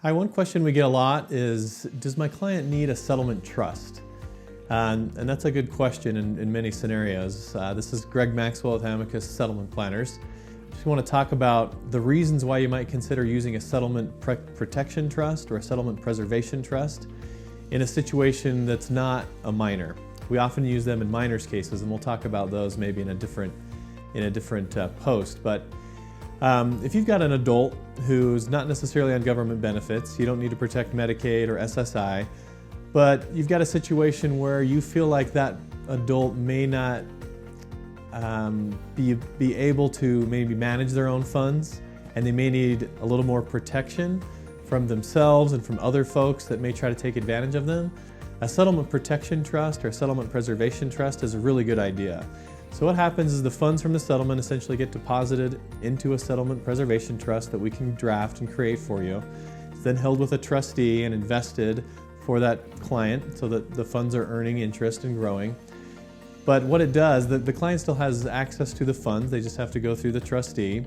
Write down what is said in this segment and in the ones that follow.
Hi, one question we get a lot is, does my client need a settlement trust? And that's a good question in many scenarios. This is Greg Maxwell with Amicus Settlement Planners. Just want to talk about the reasons why you might consider using a settlement protection trust or a settlement preservation trust in a situation that's not a minor. We often use them in minors cases, and we'll talk about those maybe in a different post. But if you've got an adult who's not necessarily on government benefits, you don't need to protect Medicaid or SSI, but you've got a situation where you feel like that adult may not be able to maybe manage their own funds, and they may need a little more protection from themselves and from other folks that may try to take advantage of them. A settlement protection trust or a settlement preservation trust is a really good idea. So what happens is the funds from the settlement essentially get deposited into a settlement preservation trust that we can draft and create for you. It's then held with a trustee and invested for that client so that the funds are earning interest and growing. But what it does, the client still has access to the funds, they just have to go through the trustee.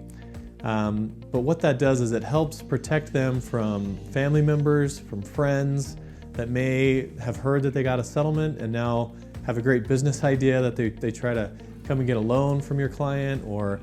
But what that does is it helps protect them from family members, from friends that may have heard that they got a settlement and now have a great business idea that they try to come and get a loan from your client, or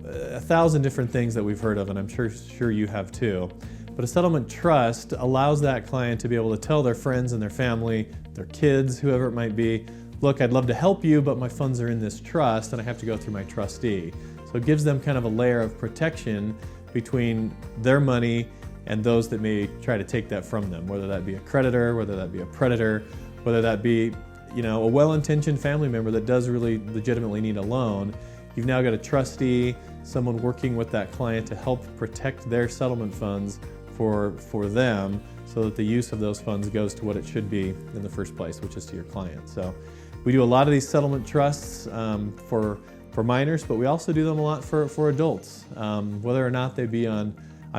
1,000 different things that we've heard of, and I'm sure you have too. But a settlement trust allows that client to be able to tell their friends and their family, their kids, whoever it might be, look, I'd love to help you, but my funds are in this trust and I have to go through my trustee. So it gives them kind of a layer of protection between their money and those that may try to take that from them, whether that be a creditor, whether that be a predator, whether that be a well-intentioned family member that does really legitimately need a loan. You've now got a trustee, someone working with that client to help protect their settlement funds for them, so that the use of those funds goes to what it should be in the first place, which is to your client. So we do a lot of these settlement trusts for minors, but we also do them a lot for adults, whether or not they be on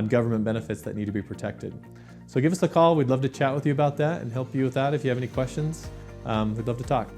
government benefits that need to be protected. So give us a call. We'd love to chat with you about that and help you with that if you have any questions. We'd love to talk.